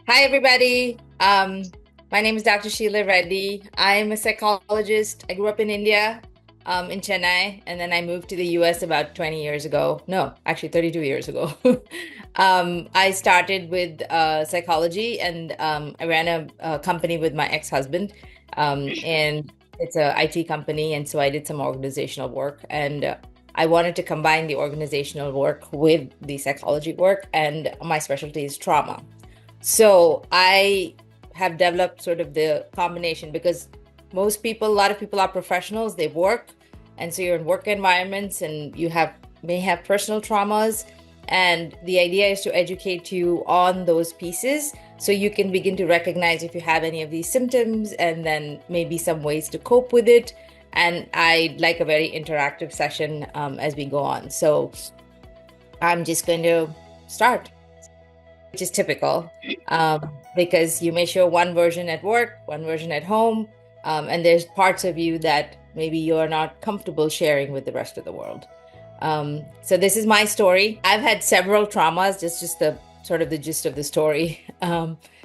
Hi, everybody. My name is Dr. Sheela Reddy. I'm a psychologist. I grew up in India, in Chennai, and then I moved to the US about 20 years ago. No, actually 32 years ago. I started with psychology and I ran a company with my ex-husband. And it's a IT company. And so I did some organizational work. And I wanted to combine the organizational work with the psychology work. And my specialty is trauma. So I have developed sort of the combination because a lot of people are professionals, they work, and so you're in work environments and may have personal traumas. And the idea is to educate you on those pieces so you can begin to recognize if you have any of these symptoms and then maybe some ways to cope with it. And I like a very interactive session as we go on. So I'm just going to start, which is typical because you may show one version at work, one version at home, and there's parts of you that maybe you're not comfortable sharing with the rest of the world. So this is my story. I've had several traumas. Just the sort of the gist of the story.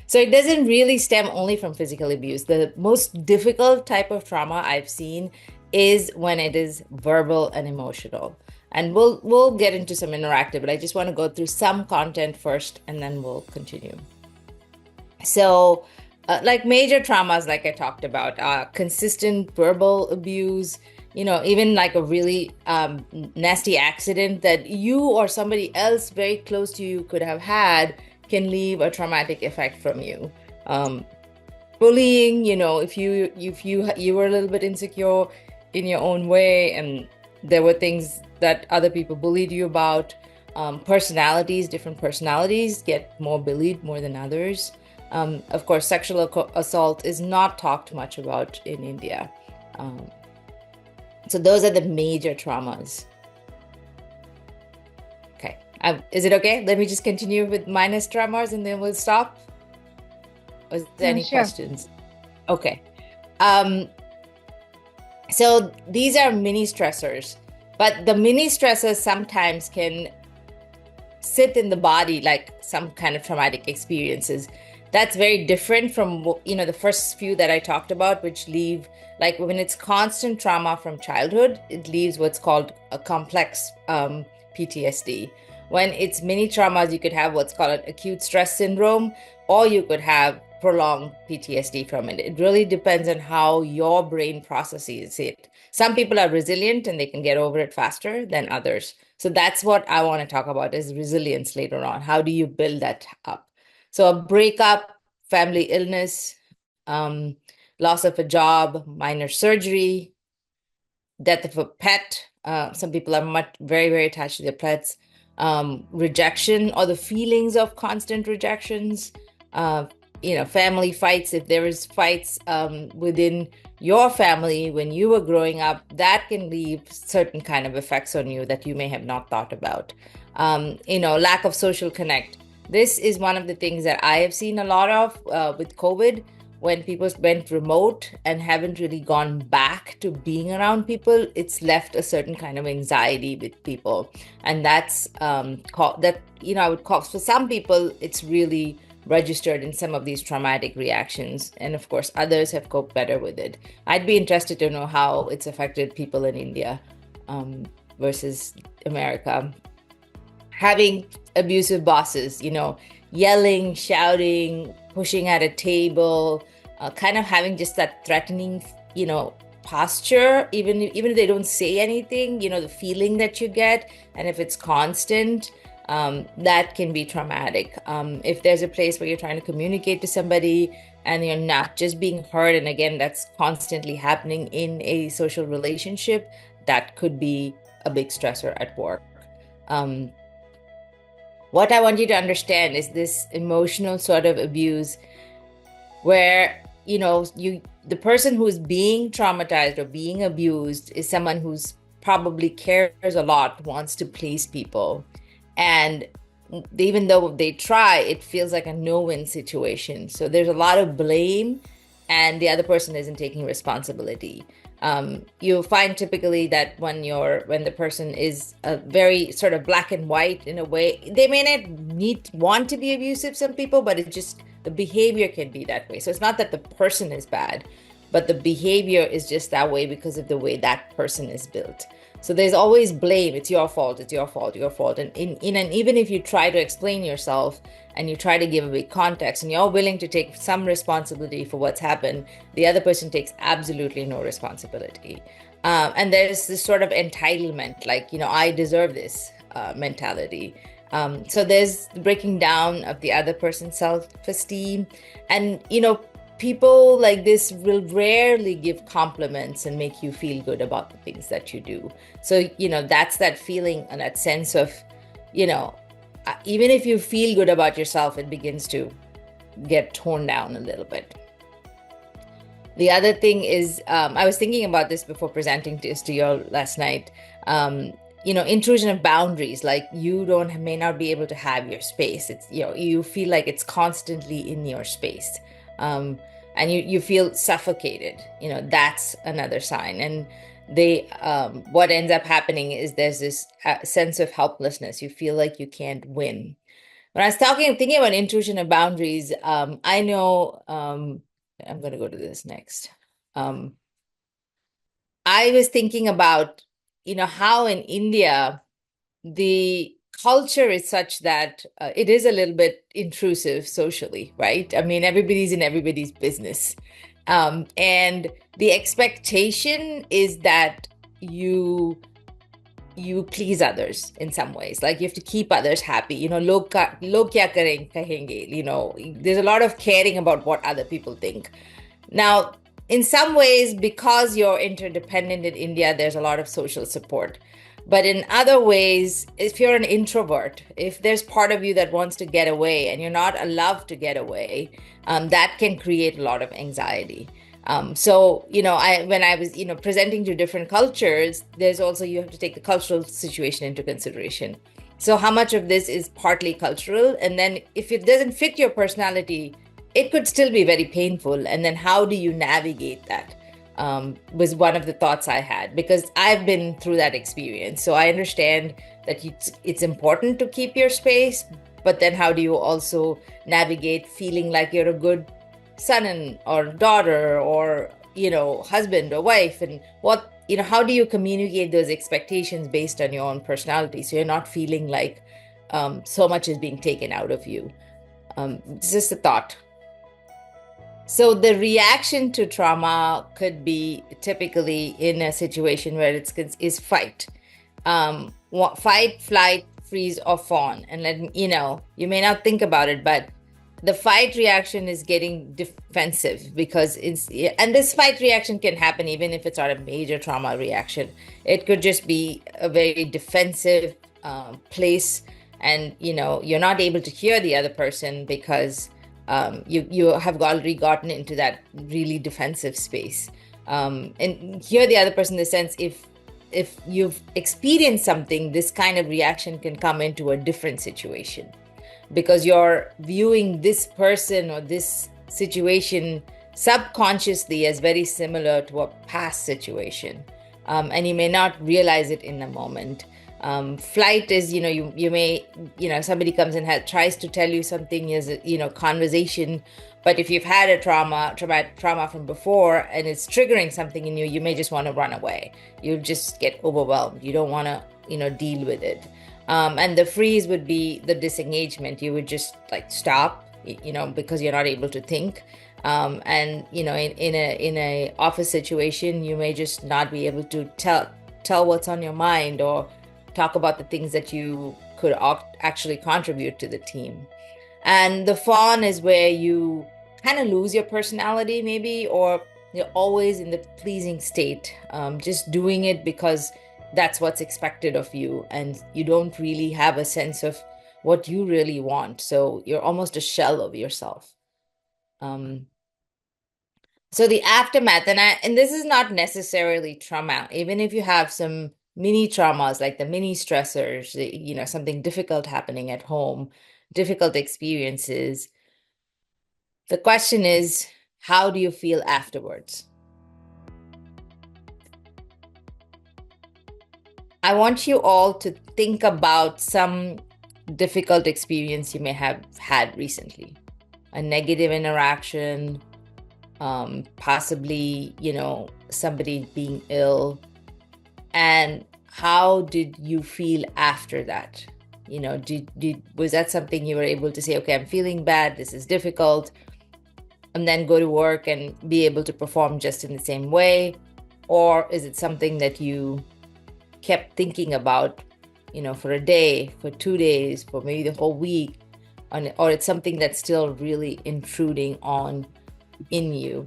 So it doesn't really stem only from physical abuse. The most difficult type of trauma I've seen is when it is verbal and emotional. And we'll get into some interactive, but I just want to go through some content first and then we'll continue. So, like major traumas, like I talked about, consistent verbal abuse, even like a really nasty accident that you or somebody else very close to you could have had can leave a traumatic effect from you. Bullying, if you were a little bit insecure in your own way and there were things that other people bullied you about. Different personalities get more bullied more than others. Of course, sexual assault is not talked much about in India. So those are the major traumas. Okay. Is it okay? Let me just continue with minus traumas and then we'll stop. Is there any Sure. questions? Okay. Um, so these are mini stressors, but the mini stressors sometimes can sit in the body like some kind of traumatic experiences. That's very different from the first few that I talked about, which leave, like when it's constant trauma from childhood, it leaves what's called a complex PTSD. When it's mini traumas, you could have what's called acute stress syndrome, or you could have prolonged PTSD from it. It really depends on how your brain processes it. Some people are resilient and they can get over it faster than others. So that's what I want to talk about is resilience later on. How do you build that up? So a breakup, family illness, um, loss of a job, minor surgery, death of a pet. Some people are very, very attached to their pets. Rejection or the feelings of constant rejections. Uh, family fights. If there is fights within your family when you were growing up, that can leave certain kind of effects on you that you may have not thought about. Lack of social connect. This is one of the things that I have seen a lot of with COVID when people went remote and haven't really gone back to being around people. It's left a certain kind of anxiety with people, and that's called that. I would call for some people it's really registered in some of these traumatic reactions, and of course others have coped better with it. I'd be interested to know how it's affected people in India versus America. Having abusive bosses, yelling, shouting, pushing at a table, kind of having just that threatening, posture, even if they don't say anything, the feeling that you get, and if it's constant, that can be traumatic. If there's a place where you're trying to communicate to somebody and you're not just being heard, and again, that's constantly happening in a social relationship, that could be a big stressor at work. Um, what I want you to understand is this emotional sort of abuse where the person who's being traumatized or being abused is someone who's probably cares a lot, wants to please people, and even though they try, it feels like a no-win situation. So there's a lot of blame and the other person isn't taking responsibility. You'll find typically that when the person is a very sort of black and white in a way, they may not want to be abusive, some people, but it just The behavior can be that way. So it's not that the person is bad, but the behavior is just that way because of the way that person is built. So there's always blame. It's your fault. It's your fault. Your fault. And even if you try to explain yourself and you try to give a big context and you're willing to take some responsibility for what's happened, the other person takes absolutely no responsibility. And there's this sort of entitlement, like, I deserve this mentality. So there's the breaking down of the other person's self-esteem. And, people like this will rarely give compliments and make you feel good about the things that you do. So, that's that feeling and that sense of, even if you feel good about yourself, it begins to get torn down a little bit. The other thing is, I was thinking about this before presenting this to you last night. Intrusion of boundaries, like you may not be able to have your space. It's, you feel like it's constantly in your space. And you feel suffocated, that's another sign. And what ends up happening is there's this sense of helplessness. You feel like you can't win. When I was thinking about intrusion of boundaries, I know, I'm going to go to this next. I was thinking about, how in India, the culture is such that it is a little bit intrusive socially, right? I mean, everybody's in everybody's business. And the expectation is that you please others in some ways. Like you have to keep others happy. Log kya kahenge, there's a lot of caring about what other people think. Now, in some ways, because you're interdependent in India, there's a lot of social support. But in other ways, if you're an introvert, if there's part of you that wants to get away and you're not allowed to get away, that can create a lot of anxiety. So, when I was, presenting to different cultures, there's also, you have to take the cultural situation into consideration. So how much of this is partly cultural? And then if it doesn't fit your personality, it could still be very painful. And then how do you navigate that? Was one of the thoughts I had, because I've been through that experience. So I understand that it's important to keep your space, but then how do you also navigate feeling like you're a good son or daughter or, husband or wife, and how do you communicate those expectations based on your own personality so you're not feeling like so much is being taken out of you? It's just a thought. So the reaction to trauma could be typically in a situation where is fight, fight, flight, freeze, or fawn. And you may not think about it, but the fight reaction is getting defensive because and this fight reaction can happen even if it's not a major trauma reaction. It could just be a very defensive place, and you're not able to hear the other person because you have already gotten into that really defensive space, and hear the other person in the sense if you've experienced something, this kind of reaction can come into a different situation because you're viewing this person or this situation subconsciously as very similar to a past situation, and you may not realize it in the moment. Flight is, you may, somebody comes and tries to tell you something as a, conversation, but if you've had a trauma from before and it's triggering something in you, you may just want to run away. You'll just get overwhelmed. You don't want to, deal with it. And the freeze would be the disengagement. You would just like stop, because you're not able to think. And, in a office situation, you may just not be able to tell what's on your mind or talk about the things that you could actually contribute to the team. And the fawn is where you kind of lose your personality maybe, or you're always in the pleasing state, just doing it because that's what's expected of you, and you don't really have a sense of what you really want. So you're almost a shell of yourself. So the aftermath, and this is not necessarily trauma, even if you have some mini traumas like the mini stressors, something difficult happening at home, difficult experiences. The question is, how do you feel afterwards? I want you all to think about some difficult experience you may have had recently. a negative interaction, possibly, somebody being ill, and how did you feel after that? Was that something you were able to say, okay, I'm feeling bad, this is difficult, and then go to work and be able to perform just in the same way? Or is it something that you kept thinking about, for a day, for 2 days, for maybe the whole week, or it's something that's still really intruding on in you?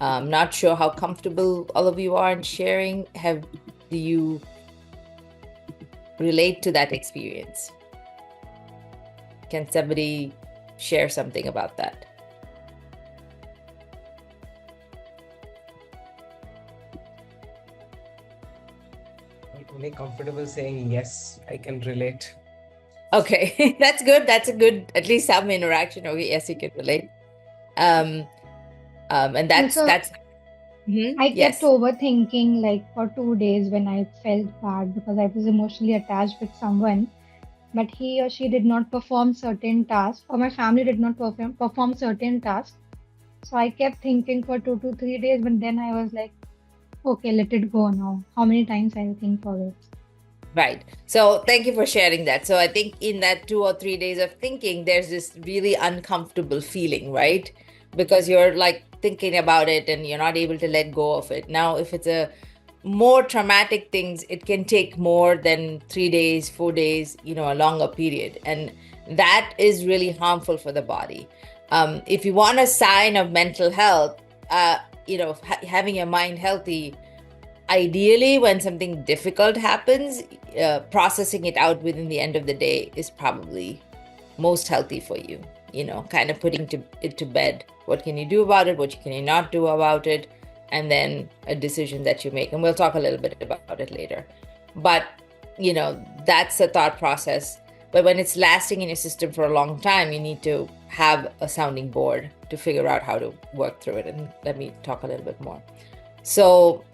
Not sure how comfortable all of you are in sharing. Do you relate to that experience? Can somebody share something about that? I'm only comfortable saying yes, I can relate. Okay, that's good. That's a good, at least some interaction. Okay, yes, you can relate. And Also, I kept yes. overthinking like for 2 days when I felt bad because I was emotionally attached with someone, but he or she did not perform certain tasks, or my family did not perform certain tasks. So I kept thinking for 2 to 3 days, but then I was like, okay, let it go now. How many times I'll think for it? Right. So thank you for sharing that. So I think in that 2 or 3 days of thinking, there's this really uncomfortable feeling, right? Because you're like thinking about it and you're not able to let go of it. Now, if it's a more traumatic things, it can take more than 3 days, 4 days, a longer period. And that is really harmful for the body. If you want a sign of mental health, having your mind healthy, ideally, when something difficult happens, processing it out within the end of the day is probably most healthy for you. Kind of putting it to bed. What can you do about it? What can you not do about it? And then a decision that you make. And we'll talk a little bit about it later. But, that's the thought process. But when it's lasting in your system for a long time, you need to have a sounding board to figure out how to work through it. And let me talk a little bit more. So,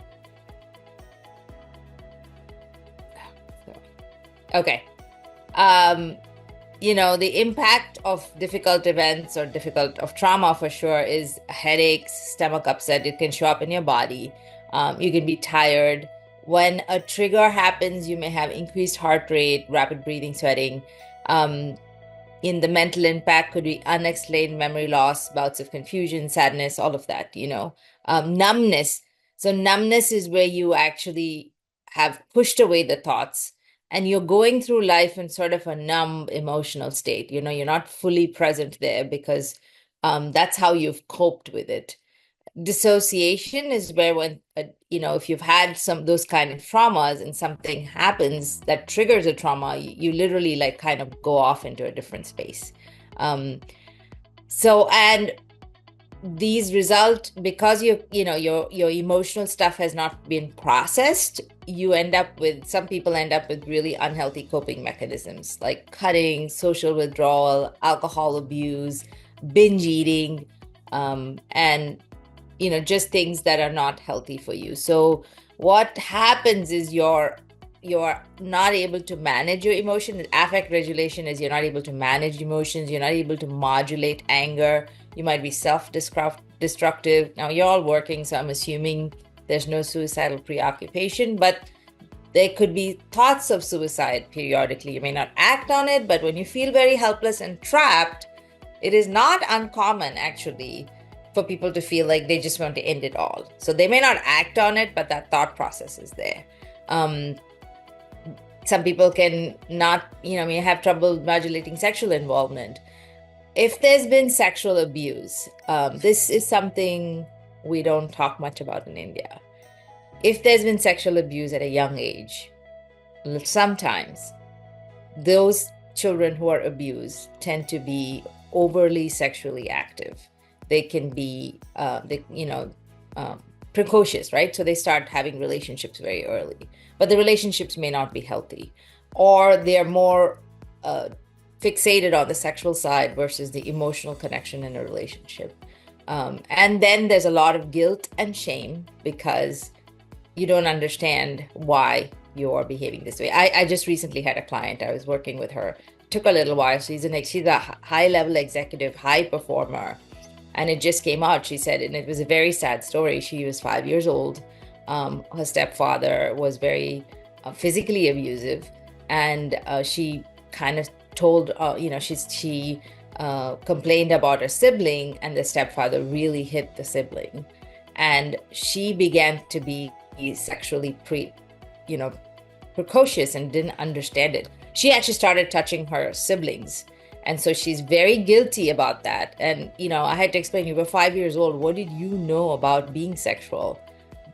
okay. The impact of difficult events or of trauma for sure is headaches, stomach upset. It can show up in your body. You can be tired. When a trigger happens, you may have increased heart rate, rapid breathing, sweating. In the mental impact could be unexplained memory loss, bouts of confusion, sadness, all of that, numbness. So numbness is where you actually have pushed away the thoughts and you're going through life in sort of a numb emotional state. You're not fully present there because that's how you've coped with it. Dissociation is where when if you've had those kind of traumas and something happens that triggers a trauma, you literally like kind of go off into a different space. And these result because your emotional stuff has not been processed. Some people end up with really unhealthy coping mechanisms like cutting, social withdrawal, alcohol abuse, binge eating, and just things that are not healthy for you. So what happens is you're not able to manage your emotion. Affect regulation is you're not able to manage emotions. You're not able to modulate anger. You might be self-destructive. Now, you're all working, so I'm assuming there's no suicidal preoccupation, but there could be thoughts of suicide periodically. You may not act on it, but when you feel very helpless and trapped, it is not uncommon, actually, for people to feel like they just want to end it all. So they may not act on it, but that thought process is there. Some people can not, may have trouble modulating sexual involvement. If there's been sexual abuse, this is something we don't talk much about in India. If there's been sexual abuse at a young age, sometimes those children who are abused tend to be overly sexually active. They can be, precocious, right? So they start having relationships very early, but the relationships may not be healthy, or they're more fixated on the sexual side versus the emotional connection in a relationship. And then there's a lot of guilt and shame because you don't understand why you're behaving this way. I just recently had a client, I was working with her. took a little while. She's a high level executive, high performer. And it just came out, she said, and it was a very sad story. She was 5 years old. Her stepfather was very physically abusive. And she kind of told, she complained about her sibling, and the stepfather really hit the sibling. And she began to be sexually precocious and didn't understand it. She actually started touching her siblings. And so she's very guilty about that. And, I had to explain, you were 5 years old. What did you know about being sexual?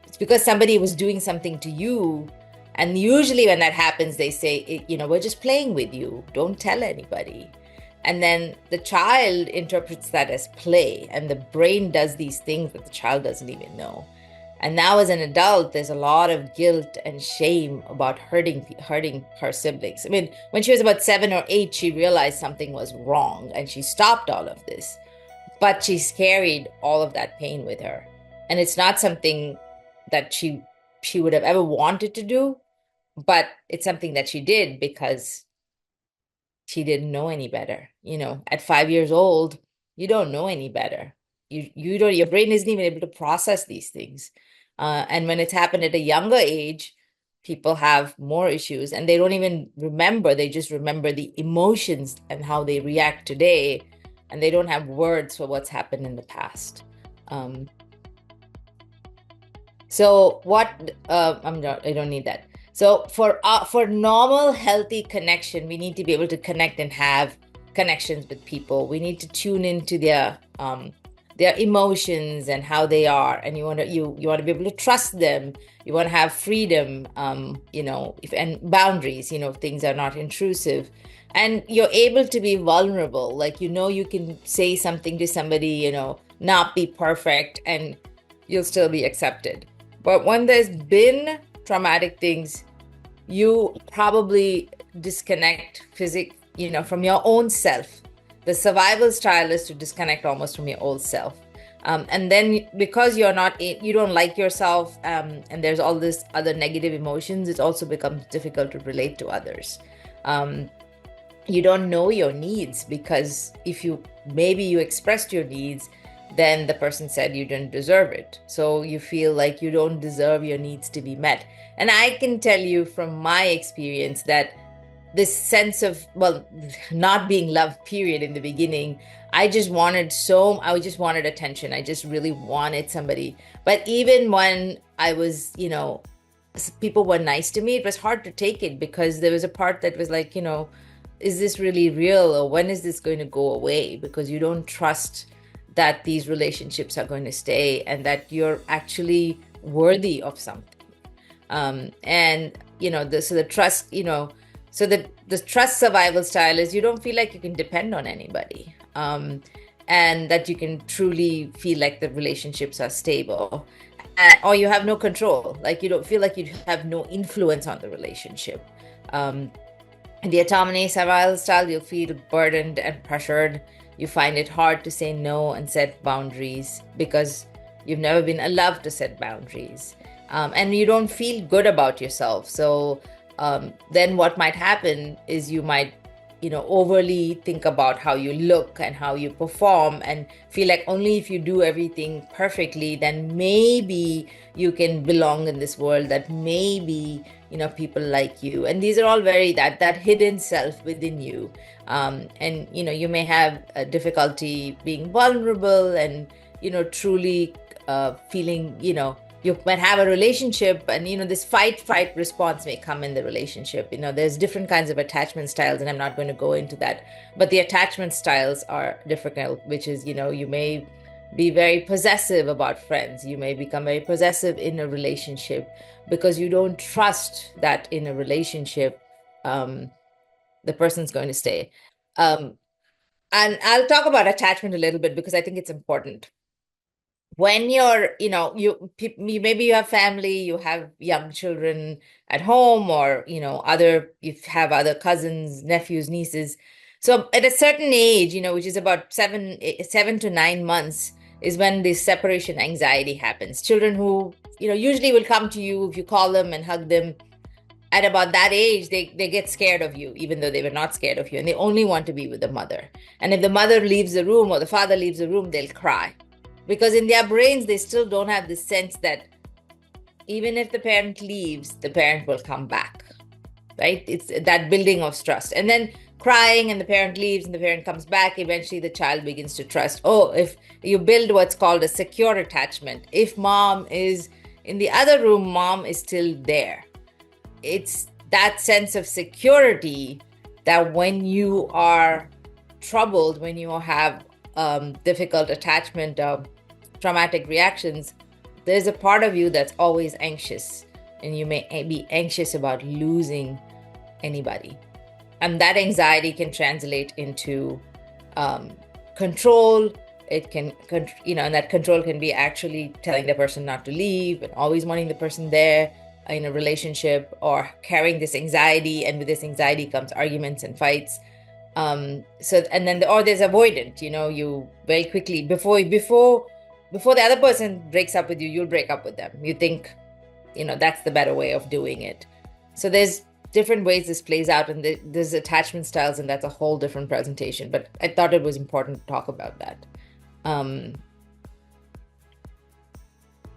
It's because somebody was doing something to you. And usually when that happens, they say, we're just playing with you. Don't tell anybody. And then the child interprets that as play. And the brain does these things that the child doesn't even know. And now as an adult, there's a lot of guilt and shame about hurting her siblings. I mean, when she was about 7 or 8, she realized something was wrong and she stopped all of this. But she's carried all of that pain with her. And it's not something that she would have ever wanted to do, but it's something that she did because she didn't know any better. At 5 years old, you don't know any better. You don't, your brain isn't even able to process these things. And when it's happened at a younger age, people have more issues and they don't even remember. They just remember the emotions and how they react today. And they don't have words for what's happened in the past. So what, I don't need that. So for normal, healthy connection, we need to be able to connect and have connections with people. We need to tune into their emotions and how they are, and you want to be able to trust them. You want to have freedom, and boundaries. If things are not intrusive, and you're able to be vulnerable. Like you can say something to somebody, not be perfect, and you'll still be accepted. But when there's been traumatic things, you probably disconnect from your own self. The survival style is to disconnect almost from your old self. And then because you don't like yourself, and there's all this other negative emotions, it also becomes difficult to relate to others. You don't know your needs, because if maybe you expressed your needs, then the person said you didn't deserve it. So you feel like you don't deserve your needs to be met. And I can tell you from my experience that this sense of, not being loved, period, in the beginning, I just wanted attention. I just really wanted somebody. But even when I was, people were nice to me, it was hard to take it, because there was a part that was like, is this really real, or when is this going to go away? Because you don't trust that these relationships are going to stay and that you're actually worthy of something. The trust, so the trust survival style is you don't feel like you can depend on anybody, and that you can truly feel like the relationships are stable, or you have no control, like you don't feel like you have no influence on the relationship. In the autonomy survival style, you'll feel burdened and pressured. You find it hard to say no and set boundaries because you've never been allowed to set boundaries. And you don't feel good about yourself. So then what might happen is you might, overly think about how you look and how you perform, and feel like only if you do everything perfectly, then maybe you can belong in this world, that maybe, people like you. And these are all very that hidden self within you. And, you may have a difficulty being vulnerable and, truly feeling, you might have a relationship and, this fight response may come in the relationship. There's different kinds of attachment styles, and I'm not going to go into that. But the attachment styles are difficult, which is, you may be very possessive about friends. You may become very possessive in a relationship because you don't trust that in a relationship, the person's going to stay. And I'll talk about attachment a little bit because I think it's important. When you're, maybe you have family, you have young children at home, or, you have other cousins, nephews, nieces. So at a certain age, which is about 7 to 9 months, is when the separation anxiety happens. Children who, usually will come to you if you call them and hug them, at about that age, they get scared of you, even though they were not scared of you, and they only want to be with the mother. And if the mother leaves the room or the father leaves the room, they'll cry, because in their brains they still don't have the sense that even if the parent leaves, the parent will come back, right? It's that building of trust. And then crying, and the parent leaves and the parent comes back, eventually the child begins to trust. Oh, if you build what's called a secure attachment, if mom is in the other room, mom is still there. It's that sense of security that when you are troubled, when you have difficult attachment, traumatic reactions, there's a part of you that's always anxious, and you may be anxious about losing anybody. And that anxiety can translate into control. It can, and that control can be actually telling the person not to leave and always wanting the person there in a relationship, or carrying this anxiety. And with this anxiety comes arguments and fights. Or there's avoidant, you very quickly, before the other person breaks up with you, you'll break up with them. You think, that's the better way of doing it. So there's different ways this plays out, and there's attachment styles, and that's a whole different presentation. But I thought it was important to talk about that. And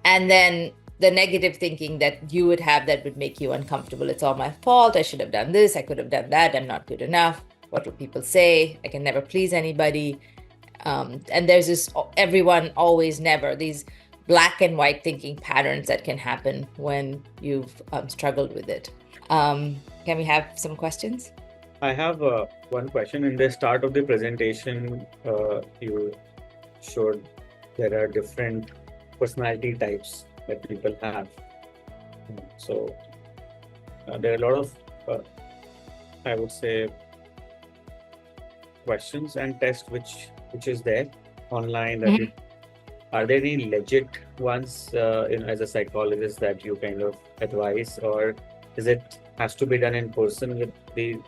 then the negative thinking that you would have that would make you uncomfortable. It's all my fault. I should have done this. I could have done that. I'm not good enough. What will people say? I can never please anybody. And there's this everyone, always, never, these black and white thinking patterns that can happen when you've struggled with it. Can we have some questions? I have one question. In the start of the presentation, you showed there are different personality types that people have. So there are a lot of, I would say, questions and tests which is there online. That are there any legit ones, as a psychologist, that you kind of advise, or is it has to be done in person with the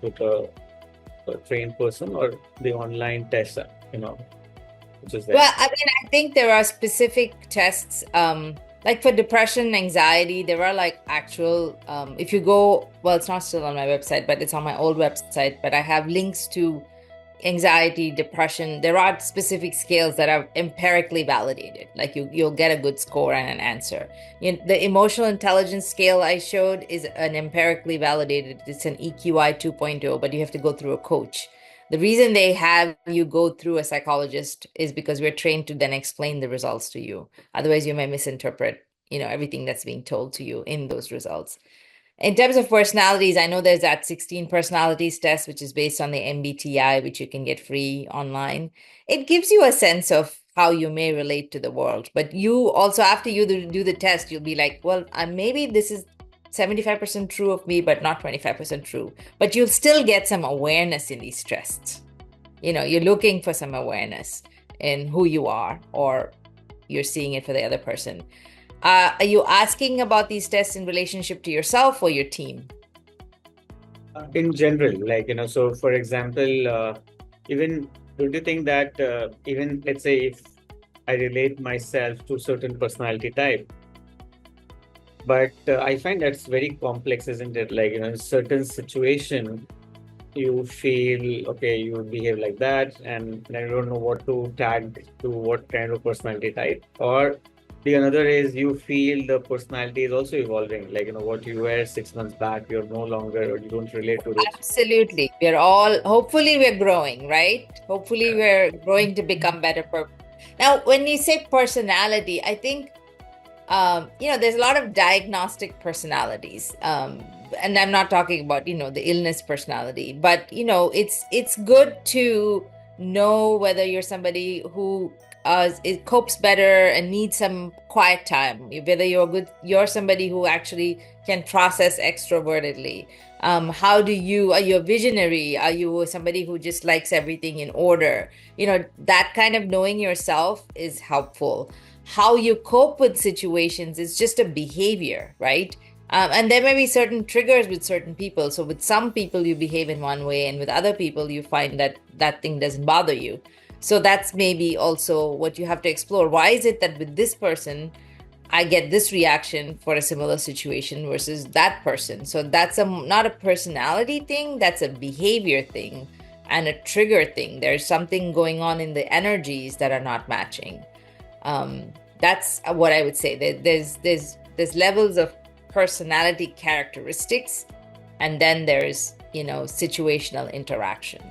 with a trained person, or the online test, which is there? Well, I think there are specific tests, like for depression, anxiety. There are like actual, if you go, well, it's not still on my website, but it's on my old website, but I have links to anxiety, depression. There are specific scales that are empirically validated. Like you'll get a good score and an answer. The emotional intelligence scale I showed is an empirically validated. It's an EQI 2.0, but you have to go through a coach. The reason they have you go through a psychologist is because we're trained to then explain the results to you. Otherwise, you may misinterpret, everything that's being told to you in those results. In terms of personalities, I know there's that 16 personalities test, which is based on the MBTI, which you can get free online. It gives you a sense of how you may relate to the world. But you also, after you do the test, you'll be like, well, maybe this is 75% true of me, but not 25% true. But you'll still get some awareness in these tests. You're looking for some awareness in who you are, or you're seeing it for the other person. Are you asking about these tests in relationship to yourself or your team? In general, so for example, even don't you think that even, let's say, if I relate myself to certain personality type, but I find that's very complex, isn't it? In a certain situation, you feel, okay, you behave like that, and then you don't know what to tag to what kind of personality type. Or the another is you feel the personality is also evolving. What you were 6 months back, you're no longer, or you don't relate to it. Absolutely. Hopefully we're growing, right? Hopefully we're growing to become better. Now, when you say personality, I think, there's a lot of diagnostic personalities. And I'm not talking about, the illness personality, but, it's good to know whether you're somebody who it copes better and needs some quiet time, whether you're somebody who actually can process extrovertedly. Are you a visionary? Are you somebody who just likes everything in order? That kind of knowing yourself is helpful. How you cope with situations is just a behavior, right? And there may be certain triggers with certain people. So with some people you behave in one way, and with other people you find that thing doesn't bother you. So that's maybe also what you have to explore. Why is it that with this person I get this reaction for a similar situation versus that person. So that's not a personality thing, that's a behavior thing and a trigger thing. There's something going on in the energies that are not matching. That's what I would say. There's levels of personality characteristics, and then there's, situational interaction.